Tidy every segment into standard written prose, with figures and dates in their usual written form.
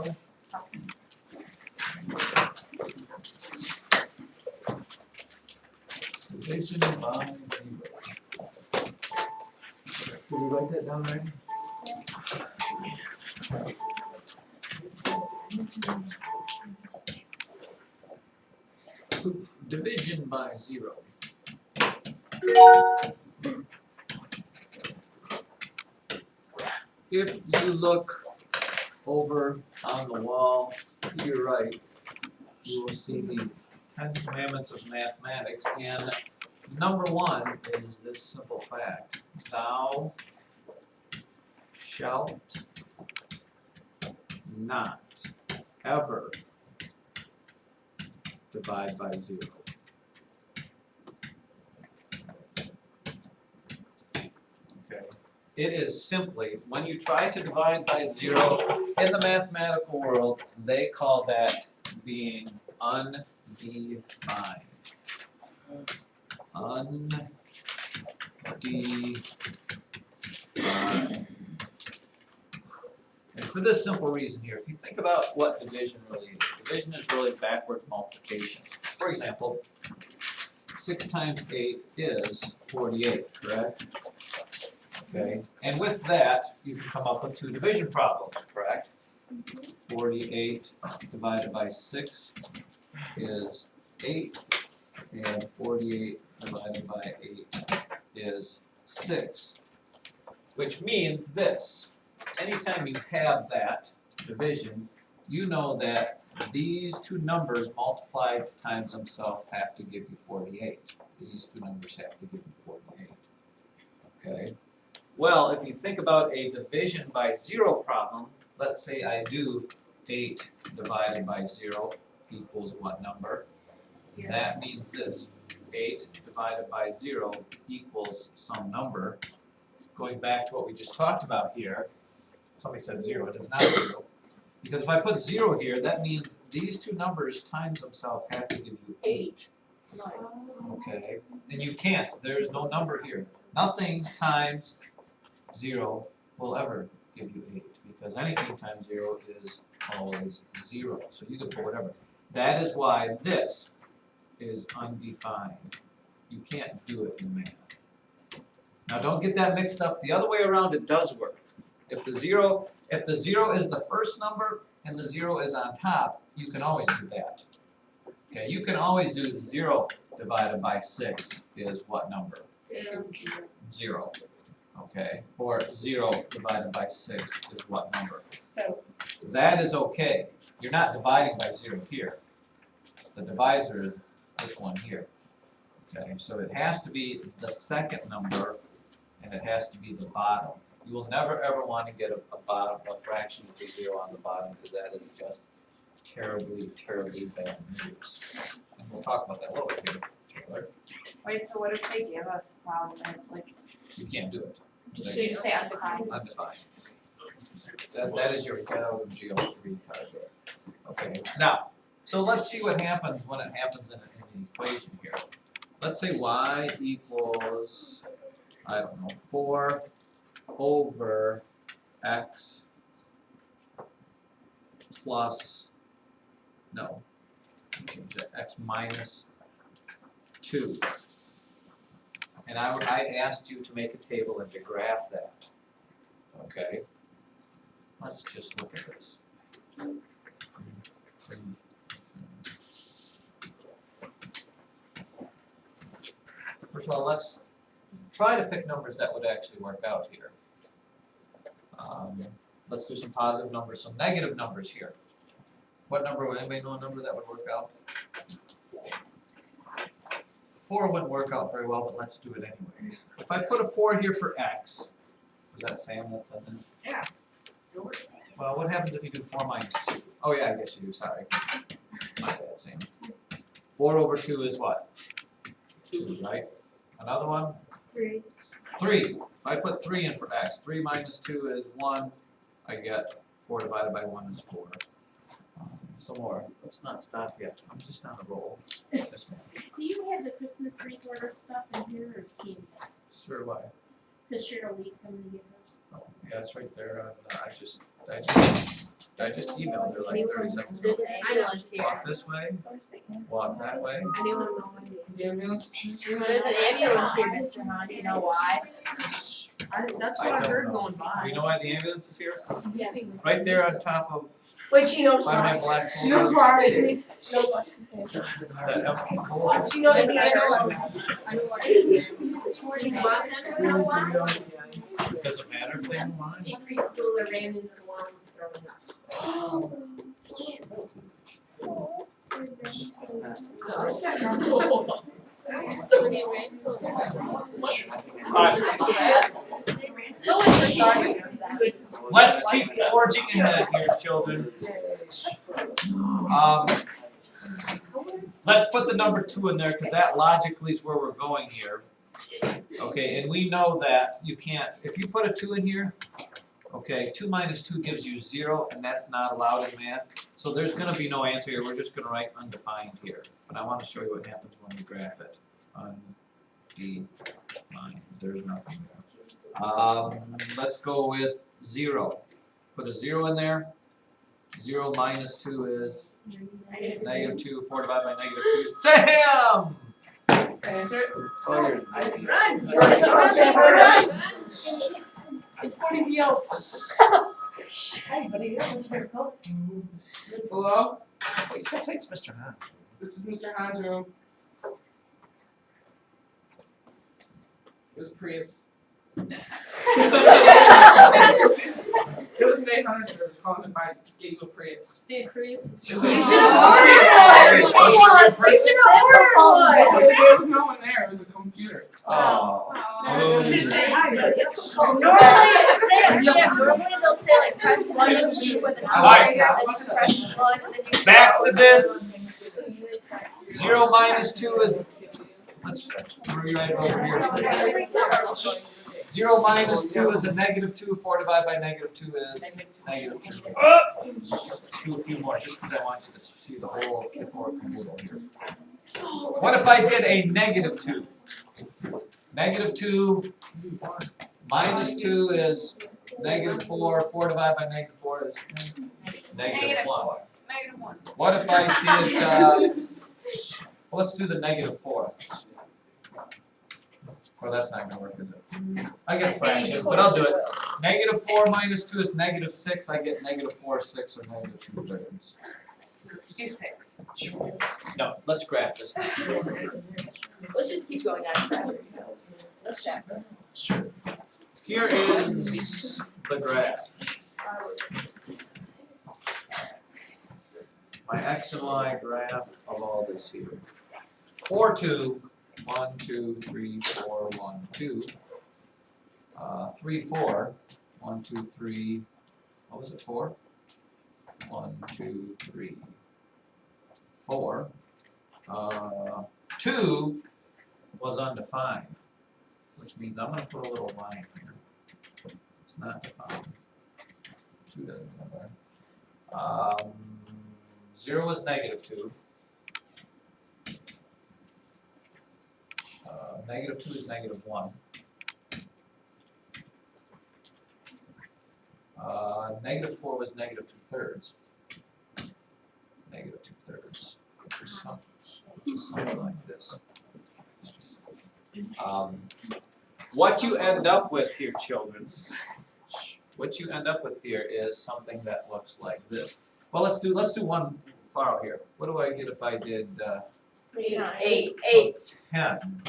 zero. Division by zero. Did you write that down right? Division by zero. If you look over on the wall to your right, you will see the 10 Commandments of Mathematics, and number 1 is this simple fact: thou shalt not ever divide by zero. Okay. It is simply, when you try to divide by zero in the mathematical world, they call that being undefined. Undefined. And for this simple reason here, if you think about what division really is, division is really backwards multiplication. For example, 6 times 8 is 48, correct? Okay, and with that, you can come up with 2 division problems, correct? 48 divided by 6 is 8, and 48 divided by 8 is 6, which means this: anytime you have that division, you know that these 2 numbers multiplied times themselves have to give you 48. These 2 numbers have to give you 48. Okay? Well, if you think about a division by zero problem, let's say I do 8 divided by 0 equals what number? Yeah. That means this: 8 divided by 0 equals some number. Going back to what we just talked about here, somebody said 0, it is not 0. Because if I put 0 here, that means these 2 numbers times themselves have to give you 8. Okay, and you can't, there's no number here. Nothing times 0 will ever give you 8, because anything times 0 is always 0. So you can put whatever. That is why this is undefined. You can't do it in math. Now don't get that mixed up. The other way around, it does work. If the 0 is the first number and the 0 is on top, you can always do that. Okay, you can always do 0 divided by 6 is what number? 0. Okay, or 0 divided by 6 is what number? So that is okay. You're not dividing by 0 here. The divisor is this one here. Okay, so it has to be the second number, and it has to be the bottom. You will never ever want to get a fraction with a 0 on the bottom, because that is just terribly, terribly bad news. And we'll talk about that a little bit here, Taylor. wait, so what if they give us wow, and it's like You can't do it. should you just say undefined? Undefined. That is your ghetto geometry card there. Okay, now, so let's see what happens when it happens in an equation here. Let's say y equals, I don't know, 4 over x plus, no, change that, x minus 2. And I asked you to make a table and to graph that. Okay? Let's just look at this. First of all, let's try to pick numbers that would actually work out here. Let's do some positive numbers, some negative numbers here. What number, anybody know a number that would work out? 4 wouldn't work out very well, but let's do it anyways. If I put a 4 here for x, was that Sam that said that? Yeah. Well, what happens if you do 4 minus 2? Oh yeah, I guess you do, sorry. My bad, Sam. 4 over 2 is what? 2, right? Another one? 3. 3. If I put 3 in for x, 3 minus 2 is 1. I get 4 divided by 1 is 4. Some more. Let's not stop yet. I'm just on a roll. Yes, ma'am. Do you have the Christmas wreath order stuff in here, or is Katie? Sure, why? Because Cheryl Lee's coming to get hers. Oh, yeah, it's right there. I just I just emailed her like 30 seconds There's ago. an ambulance here. Walk this way, walk that way. Anyone know when The ambulance? There's an ambulance here, Mr. Hahn, do you know why? That's I what I don't heard know. going by. You know why the ambulance is here? Yes. Right there on top of, Wait, she knows by my why. black She knows folder. why. That empty folder. She knows I Does it matter if they have mine? A preschooler ran into the wall and was throwing up. Let's keep forging ahead here, children. Let's put the number 2 in there, because that logically is where we're going here. Okay, and we know that you can't, if you put a 2 in here, okay, 2 minus 2 gives you 0, and that's not allowed in math. So there's gonna be no answer here, we're just gonna write undefined here. But I wanna show you what happens when we graph it. Undefined, there's nothing there. Let's go with 0. Put a 0 in there. 0 minus 2 is negative 2, 4 divided by negative 2. Sam! Answer it. Oh, Run! It's 40 feet out. Hey, buddy, where's my coat? Hello? you can't take Mr. Hahn. This is Mr. Hahn's room. It was Prius. It was an 800 service calling it by Diesel Prius. Dude, Prius. You You should've should have ordered ordered one. one! You should have ordered one! There was no one there, it was a computer. Oh. Normally they'll say like press 1 to speak with an Alright. operator, then you can press 1 and then you. Back to this. 0 minus 2 is, let's rewrite it over here. 0 minus 2 is a negative 2, 4 divided by negative 2 is negative 2. Let's do a few more, just because I want you to see the whole caboodle here. What if I did a negative 2? Negative 2 minus 2 is negative 4, 4 divided by negative 4 is negative 1. Negative 1. What if I did, well, let's do the negative 4. Well, that's not gonna work, is it? I get a fraction, but I'll do it. Negative 4 minus 2 is negative 6, I get negative 4/6 or negative 2/3. Let's do 6. No, let's graph this. Let's just keep going on. Let's check. Here is the graph. My X and Y graph of all this here. 4, 2, 1, 2, 3, 4, 1, 2. 3, 4, 1, 2, 3, what was it, 4? 1, 2, 3, 4. 2 was undefined, which means I'm gonna put a little line here. It's not defined. 2 doesn't matter. 0 is negative 2. Negative 2 is negative 1. Negative 4 was negative 2/3. Negative 2/3, which is something like this. What you end up with here, children, what you end up with here is something that looks like this. Well, let's do one far out here. What do I get if I did 8. 10?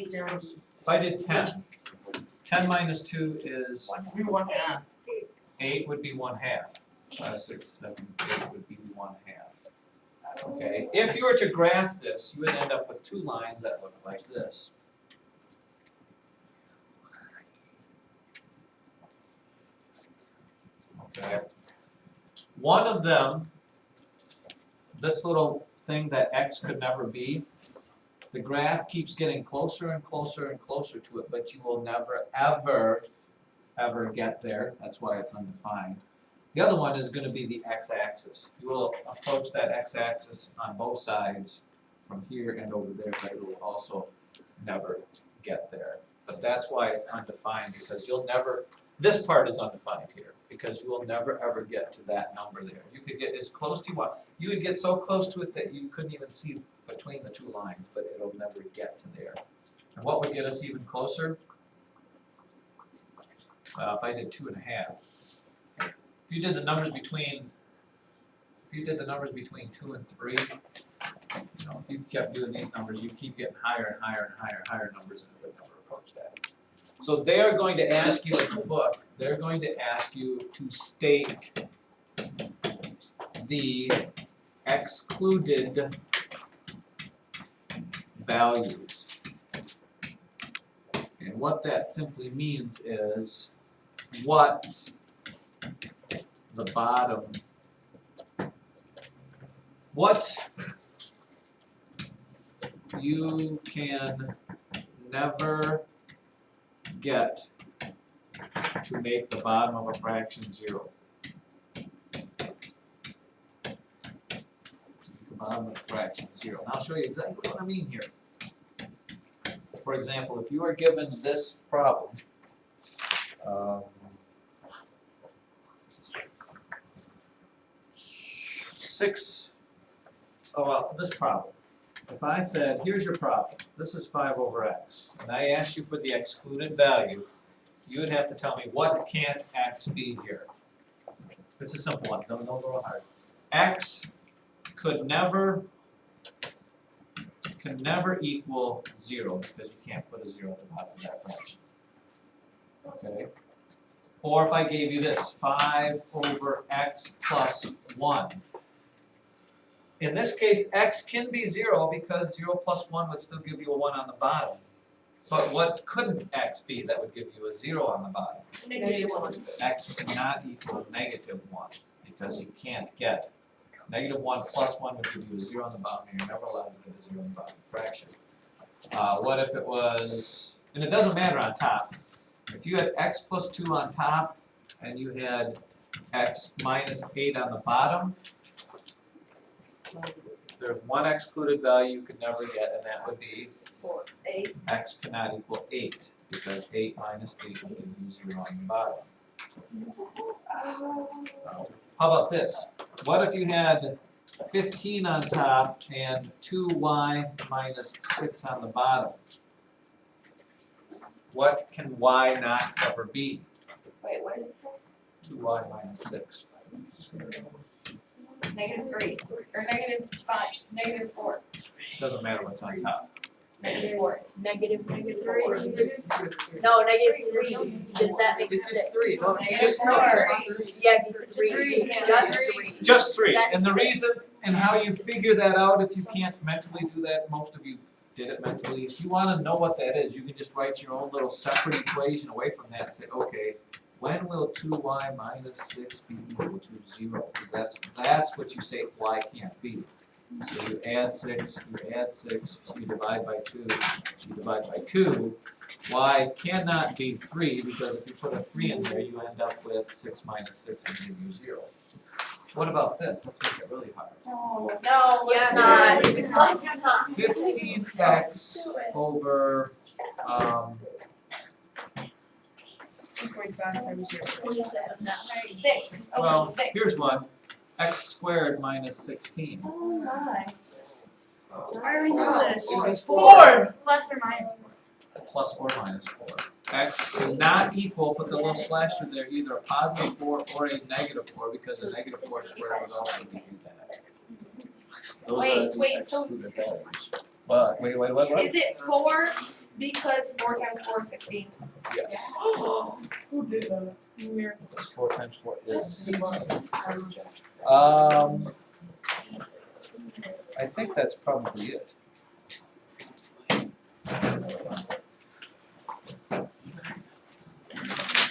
If I did 10, 10 minus 2 is We won half. 8 would be 1/2. 5, 6, 7, 8 would be 1/2. Okay, if you were to graph this, you would end up with 2 lines that look like this. Okay. One of them, this little thing that X could never be, the graph keeps getting closer and closer and closer to it, but you will never, ever get there. That's why it's undefined. The other one is going to be the x-axis. You will approach that x-axis on both sides from here and over there, but it will also never get there. But that's why it's undefined, because you'll never, this part is undefined here. because you will never ever get to that number there. You could get as close to you want. You would get so close to it that you couldn't even see between the two lines, but it'll never get to there. And what would get us even closer? If I did 2.5. If you did the numbers between 2 and 3, you know, if you kept doing these numbers, you keep getting higher and higher and higher and higher numbers, and it would never approach that. So they're going to ask you in the book, they're going to ask you to state the excluded values. And what that simply means is what the bottom, what you can never get to make the bottom of a fraction 0. The bottom of a fraction 0. And I'll show you exactly what I mean here. For example, if you are given this problem, this problem. If I said, here's your problem, this is 5 over x, and I asked you for the excluded value, you would have to tell me what can't x be here. It's a simple one, don't go real hard. X can never equal 0 because you can't put a 0 at the bottom of that fraction. Okay? Or if I gave you this, 5 over x plus 1. In this case, x can be 0 because 0 plus 1 would still give you a 1 on the bottom. But what couldn't x be that would give you a 0 on the bottom? -1. X cannot equal -1 because you can't get -1 plus 1 would give you a 0 on the bottom, and you're never allowed to get a 0 on the bottom fraction. What if it was, and it doesn't matter on top, if you had x plus 2 on top and you had x minus 8 on the bottom, there's one excluded value you could never get, and that would be 8. x cannot equal 8 because 8 minus 8 will give you 0 on the bottom. How about this? What if you had 15 on top and 2y minus 6 on the bottom? What can y not ever be? Wait, what does it say? 2y minus 6. -3, or -5, -4. Doesn't matter what's on top. -4. -3. No, -3. Does that make It's just 6? 3. No, it's just Yeah, it'd be 3. Just 3. Just 3. That's And the 6. reason and how you figure that out, if you can't mentally do that, most of you did it mentally. If you want to know what that is, you can just write your own little separate equation away from that and say, okay, when will 2y minus 6 be equal to 0? Because that's what you say y can't be. So you add 6, you divide by 2, you divide by 2. Y cannot be 3 because if you put a 3 in there, you end up with 6 minus 6 and give you 0. What about this? Let's make it really hard. No, Yeah, it's not. Let's not. 15x over 6 over well, 6. here's one. X squared minus 16. Oh my. I already know this. It's 4! Plus or minus 4. Plus or minus 4. X cannot equal, put the little slash through there, either a positive 4 or a negative 4, because a negative 4 squared would also give you that. Those Wait, are the wait, so- excluded values. What? Wait, what? Is it 4 because 4 times 4 is 16? Yes. Who did that? Because 4 times 4 is. I think that's probably it.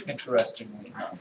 Interestingly enough.